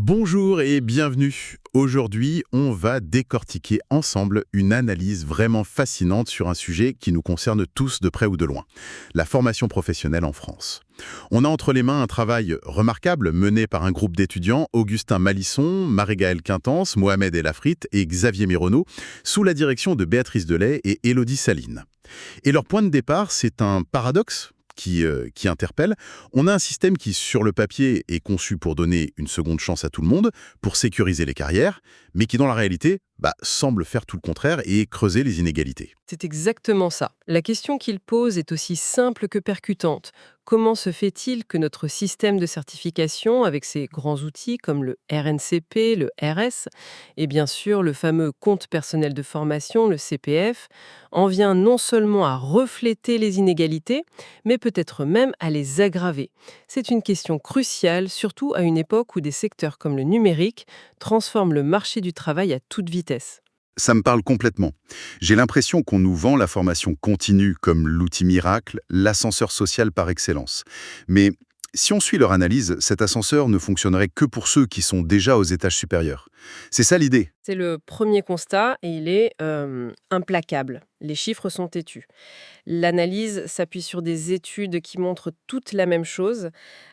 Bonjour et bienvenue. Aujourd'hui, on va décortiquer ensemble une analyse vraiment fascinante sur un sujet qui nous concerne tous de près ou de loin, la formation professionnelle en France. On a entre les mains un travail remarquable mené par un groupe d'étudiants, Augustin Malisson, Marie-Gaëlle Quintence, Mohamed El Afrit et Xavier Mironneau, sous la direction de Béatrice Delay et Élodie Saline. Et leur point de départ, c'est un paradoxe qui interpelle. On a un système qui, sur le papier, est conçu pour donner une seconde chance à tout le monde, pour sécuriser les carrières, mais qui, dans la réalité, semble faire tout le contraire et creuser les inégalités. C'est exactement ça. La question qu'il pose est aussi simple que percutante. Comment se fait-il que notre système de certification, avec ses grands outils comme le RNCP, le RS, et bien sûr le fameux compte personnel de formation, le CPF, en vient non seulement à refléter les inégalités, mais peut-être même à les aggraver? C'est une question cruciale, surtout à une époque où des secteurs comme le numérique transforment le marché du travail à toute vitesse. Ça me parle complètement. J'ai l'impression qu'on nous vend la formation continue comme l'outil miracle, l'ascenseur social par excellence. Mais si on suit leur analyse, cet ascenseur ne fonctionnerait que pour ceux qui sont déjà aux étages supérieurs. C'est ça l'idée. C'est le premier constat et il est implacable. Les chiffres sont têtus. L'analyse s'appuie sur des études qui montrent toutes la même chose.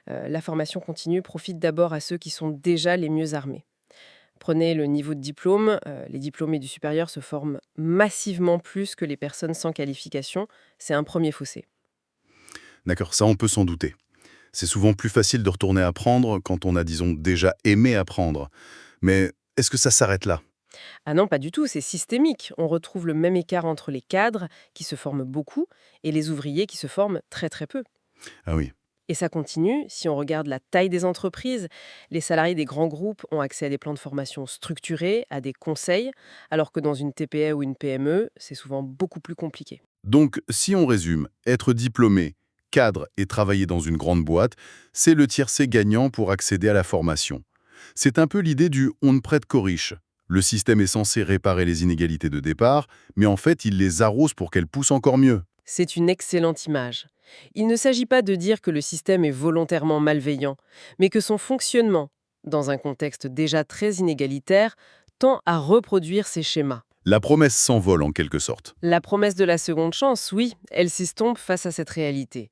La formation continue profite d'abord à ceux qui sont déjà les mieux armés. Prenez le niveau de diplôme. Les diplômés du supérieur se forment massivement plus que les personnes sans qualification. C'est un premier fossé. D'accord, ça on peut s'en douter. C'est souvent plus facile de retourner apprendre quand on a, disons, déjà aimé apprendre. Mais est-ce que ça s'arrête là? Ah non, pas du tout, c'est systémique. On retrouve le même écart entre les cadres, qui se forment beaucoup, et les ouvriers qui se forment très très peu. Ah oui. Et ça continue, si on regarde la taille des entreprises, les salariés des grands groupes ont accès à des plans de formation structurés, à des conseils, alors que dans une TPE ou une PME, c'est souvent beaucoup plus compliqué. Donc, si on résume, être diplômé, cadre et travailler dans une grande boîte, c'est le tiercé gagnant pour accéder à la formation. C'est un peu l'idée du «on ne prête qu'aux riches». Le système est censé réparer les inégalités de départ, mais en fait, il les arrose pour qu'elles poussent encore mieux. C'est une excellente image. Il ne s'agit pas de dire que le système est volontairement malveillant, mais que son fonctionnement, dans un contexte déjà très inégalitaire, tend à reproduire ces schémas. La promesse s'envole en quelque sorte. La promesse de la seconde chance, oui, elle s'estompe face à cette réalité.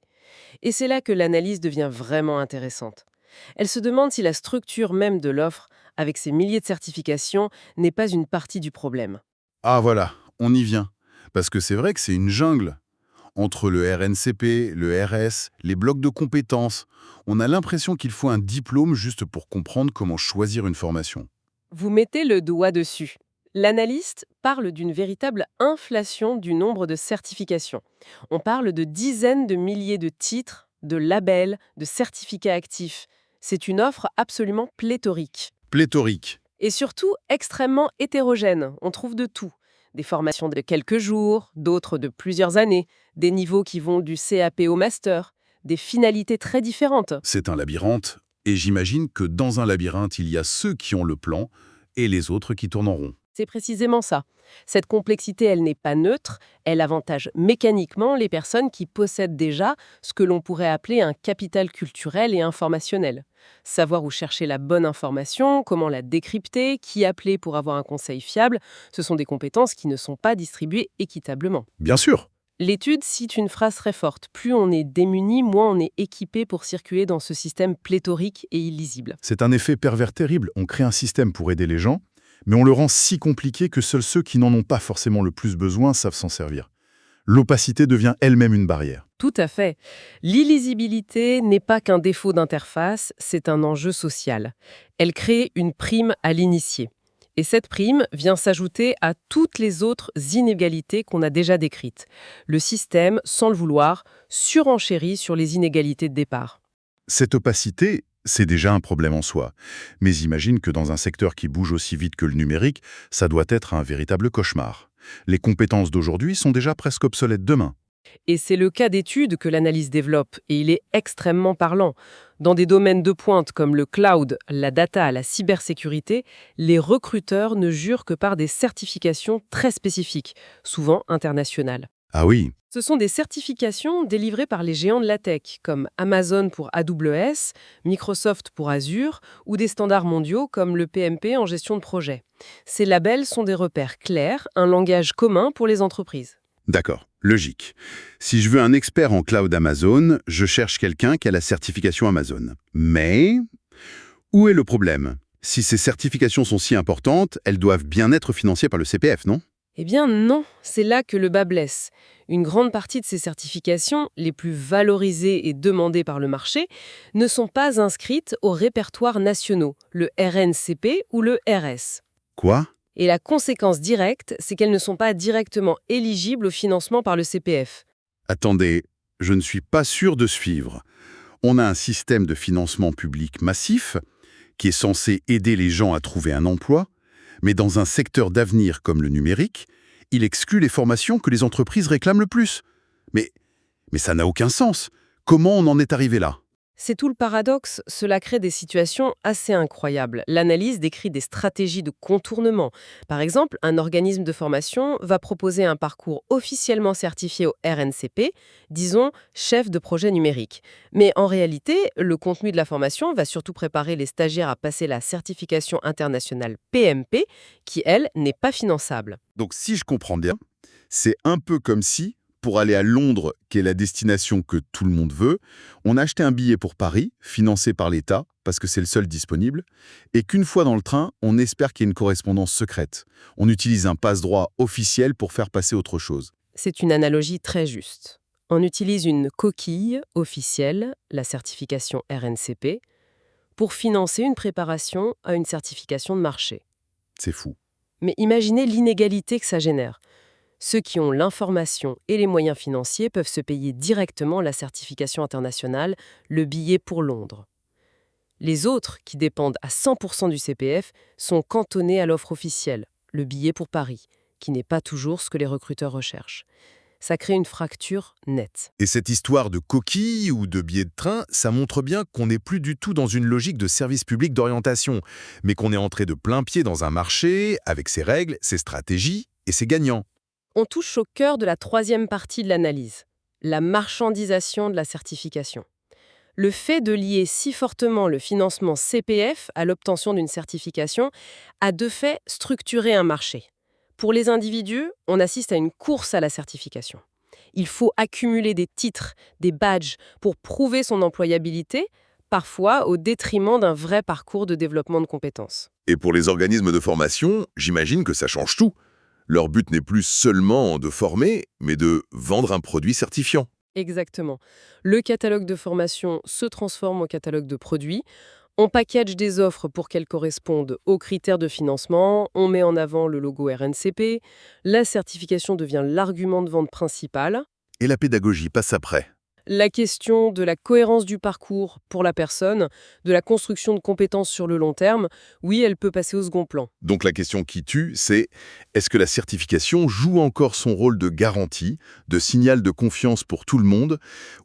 Et c'est là que l'analyse devient vraiment intéressante. Elle se demande si la structure même de l'offre, avec ses milliers de certifications, n'est pas une partie du problème. Ah voilà, on y vient. Parce que c'est vrai que c'est une jungle. Entre le RNCP, le RS, les blocs de compétences, on a l'impression qu'il faut un diplôme juste pour comprendre comment choisir une formation. Vous mettez le doigt dessus. L'analyste parle d'une véritable inflation du nombre de certifications. On parle de dizaines de milliers de titres, de labels, de certificats actifs. C'est une offre absolument pléthorique. Pléthorique. Et surtout extrêmement hétérogène. On trouve de tout. Des formations de quelques jours, d'autres de plusieurs années, des niveaux qui vont du CAP au master, des finalités très différentes. C'est un labyrinthe, et j'imagine que dans un labyrinthe, il y a ceux qui ont le plan et les autres qui tournent en rond. C'est précisément ça. Cette complexité, elle n'est pas neutre, elle avantage mécaniquement les personnes qui possèdent déjà ce que l'on pourrait appeler un capital culturel et informationnel. Savoir où chercher la bonne information, comment la décrypter, qui appeler pour avoir un conseil fiable, ce sont des compétences qui ne sont pas distribuées équitablement. Bien sûr. L'étude cite une phrase très forte. Plus on est démuni, moins on est équipé pour circuler dans ce système pléthorique et illisible. C'est un effet pervers terrible. On crée un système pour aider les gens, mais on le rend si compliqué que seuls ceux qui n'en ont pas forcément le plus besoin savent s'en servir. L'opacité devient elle-même une barrière. Tout à fait. L'illisibilité n'est pas qu'un défaut d'interface, c'est un enjeu social. Elle crée une prime à l'initié. Et cette prime vient s'ajouter à toutes les autres inégalités qu'on a déjà décrites. Le système, sans le vouloir, surenchérit sur les inégalités de départ. Cette opacité, c'est déjà un problème en soi. Mais imagine que dans un secteur qui bouge aussi vite que le numérique, ça doit être un véritable cauchemar. Les compétences d'aujourd'hui sont déjà presque obsolètes demain. Et c'est le cas d'études que l'analyse développe, et il est extrêmement parlant. Dans des domaines de pointe comme le cloud, la data, la cybersécurité, les recruteurs ne jurent que par des certifications très spécifiques, souvent internationales. Ah oui, Ce sont des certifications délivrées par les géants de la tech, comme Amazon pour AWS, Microsoft pour Azure, ou des standards mondiaux comme le PMP en gestion de projet. Ces labels sont des repères clairs, un langage commun pour les entreprises. d'accord, logique. Si je veux un expert en cloud Amazon, je cherche quelqu'un qui a la certification Amazon. Mais où est le problème? Si ces certifications sont si importantes, elles doivent bien être financées par le CPF, non? Eh bien non, c'est là que le bas blesse. Une grande partie de ces certifications, les plus valorisées et demandées par le marché, ne sont pas inscrites aux répertoires nationaux, le RNCP ou le RS. Quoi? Et la conséquence directe, c'est qu'elles ne sont pas directement éligibles au financement par le CPF. Attendez, je ne suis pas sûr de suivre. On a un système de financement public massif qui est censé aider les gens à trouver un emploi, mais dans un secteur d'avenir comme le numérique, il exclut les formations que les entreprises réclament le plus. Mais, mais ça n'a aucun sens. Comment on en est arrivé là? C'est tout le paradoxe, cela crée des situations assez incroyables. L'analyse décrit des stratégies de contournement. Par exemple, un organisme de formation va proposer un parcours officiellement certifié au RNCP, disons chef de projet numérique. Mais en réalité, le contenu de la formation va surtout préparer les stagiaires à passer la certification internationale PMP, qui, elle, n'est pas finançable. Donc si je comprends bien, c'est un peu comme si, pour aller à Londres, qui est la destination que tout le monde veut, on achetait un billet pour Paris, financé par l'État, parce que c'est le seul disponible, et qu'une fois dans le train, on espère qu'il y ait une correspondance secrète. On utilise un passe-droit officiel pour faire passer autre chose. C'est une analogie très juste. On utilise une coquille officielle, la certification RNCP, pour financer une préparation à une certification de marché. C'est fou. Mais imaginez l'inégalité que ça génère. Ceux qui ont l'information et les moyens financiers peuvent se payer directement la certification internationale, le billet pour Londres. Les autres, qui dépendent à 100% du CPF, sont cantonnés à l'offre officielle, le billet pour Paris, qui n'est pas toujours ce que les recruteurs recherchent. Ça crée une fracture nette. Et cette histoire de coquille ou de billet de train, ça montre bien qu'on n'est plus du tout dans une logique de service public d'orientation, mais qu'on est entré de plein pied dans un marché, avec ses règles, ses stratégies et ses gagnants. On touche au cœur de la troisième partie de l'analyse, la marchandisation de la certification. Le fait de lier si fortement le financement CPF à l'obtention d'une certification a de fait structuré un marché. Pour les individus, on assiste à une course à la certification. Il faut accumuler des titres, des badges pour prouver son employabilité, parfois au détriment d'un vrai parcours de développement de compétences. Et pour les organismes de formation, j'imagine que ça change tout. Leur but n'est plus seulement de former, mais de vendre un produit certifiant. Exactement. Le catalogue de formation se transforme en catalogue de produits. On package des offres pour qu'elles correspondent aux critères de financement, on met en avant le logo RNCP, la certification devient l'argument de vente principal. Et la pédagogie passe après. La question de la cohérence du parcours pour la personne, de la construction de compétences sur le long terme, oui, elle peut passer au second plan. Donc la question qui tue, c'est est-ce que la certification joue encore son rôle de garantie, de signal de confiance pour tout le monde,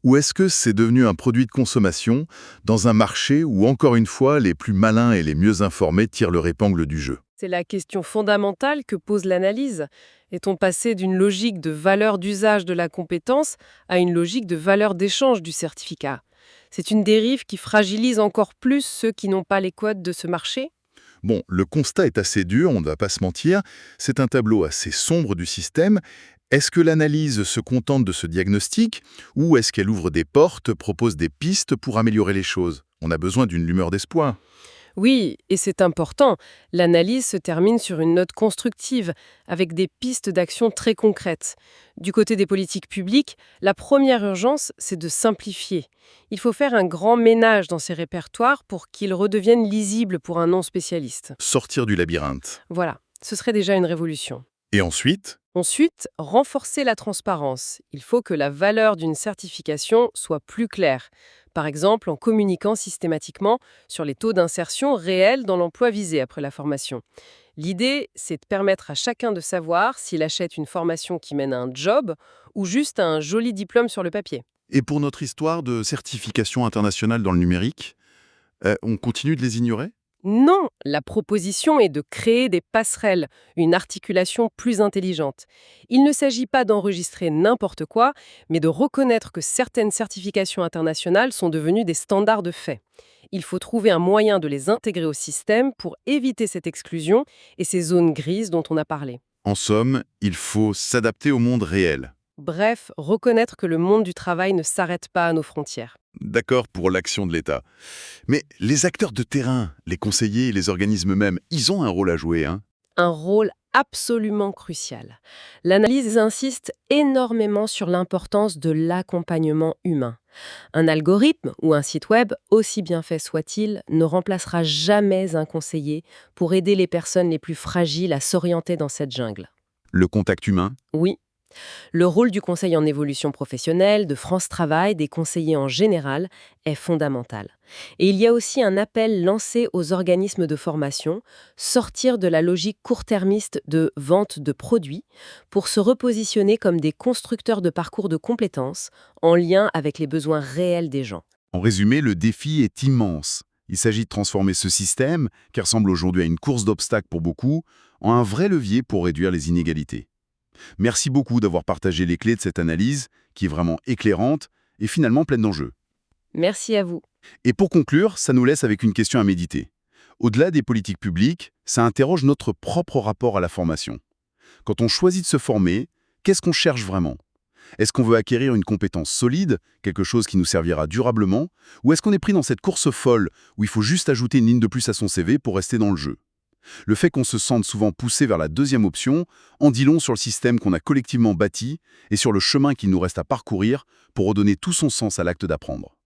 ou est-ce que c'est devenu un produit de consommation dans un marché où, encore une fois, les plus malins et les mieux informés tirent leur épingle du jeu? C'est la question fondamentale que pose l'analyse. Est-on passé d'une logique de valeur d'usage de la compétence à une logique de valeur d'échange du certificat? C'est une dérive qui fragilise encore plus ceux qui n'ont pas les codes de ce marché? Bon, le constat est assez dur, on ne va pas se mentir. C'est un tableau assez sombre du système. Est-ce que l'analyse se contente de ce diagnostic ou est-ce qu'elle ouvre des portes, propose des pistes pour améliorer les choses? On a besoin d'une lueur d'espoir. Oui, et c'est important. L'analyse se termine sur une note constructive, avec des pistes d'action très concrètes. Du côté des politiques publiques, la première urgence, c'est de simplifier. Il faut faire un grand ménage dans ces répertoires pour qu'ils redeviennent lisibles pour un non-spécialiste. Sortir du labyrinthe. Voilà, ce serait déjà une révolution. Et ensuite, Ensuite, renforcer la transparence. Il faut que la valeur d'une certification soit plus claire. Par exemple, en communiquant systématiquement sur les taux d'insertion réels dans l'emploi visé après la formation. L'idée, c'est de permettre à chacun de savoir s'il achète une formation qui mène à un job ou juste à un joli diplôme sur le papier. et pour notre histoire de certification internationale dans le numérique, on continue de les ignorer? Non, la proposition est de créer des passerelles, une articulation plus intelligente. Il ne s'agit pas d'enregistrer n'importe quoi, mais de reconnaître que certaines certifications internationales sont devenues des standards de fait. Il faut trouver un moyen de les intégrer au système pour éviter cette exclusion et ces zones grises dont on a parlé. En somme, il faut s'adapter au monde réel. Bref, reconnaître que le monde du travail ne s'arrête pas à nos frontières. D'accord pour l'action de l'État. Mais les acteurs de terrain, les conseillers et les organismes eux-mêmes, ils ont un rôle à jouer, hein? Un rôle absolument crucial. L'analyse insiste énormément sur l'importance de l'accompagnement humain. Un algorithme ou un site web, aussi bien fait soit-il, ne remplacera jamais un conseiller pour aider les personnes les plus fragiles à s'orienter dans cette jungle. Le contact humain? Oui, le rôle du conseil en évolution professionnelle, de France Travail, des conseillers en général, est fondamental. Et il y a aussi un appel lancé aux organismes de formation, sortir de la logique court-termiste de vente de produits pour se repositionner comme des constructeurs de parcours de compétences en lien avec les besoins réels des gens. En résumé, le défi est immense. Il s'agit de transformer ce système, qui ressemble aujourd'hui à une course d'obstacles pour beaucoup, en un vrai levier pour réduire les inégalités. Merci beaucoup d'avoir partagé les clés de cette analyse, qui est vraiment éclairante et finalement pleine d'enjeux. Merci à vous. Et pour conclure, ça nous laisse avec une question à méditer. Au-delà des politiques publiques, ça interroge notre propre rapport à la formation. Quand on choisit de se former, qu'est-ce qu'on cherche vraiment? Est-ce qu'on veut acquérir une compétence solide, quelque chose qui nous servira durablement, ou est-ce qu'on est pris dans cette course folle où il faut juste ajouter une ligne de plus à son CV pour rester dans le jeu? Le fait qu'on se sente souvent poussé vers la deuxième option en dit long sur le système qu'on a collectivement bâti et sur le chemin qu'il nous reste à parcourir pour redonner tout son sens à l'acte d'apprendre.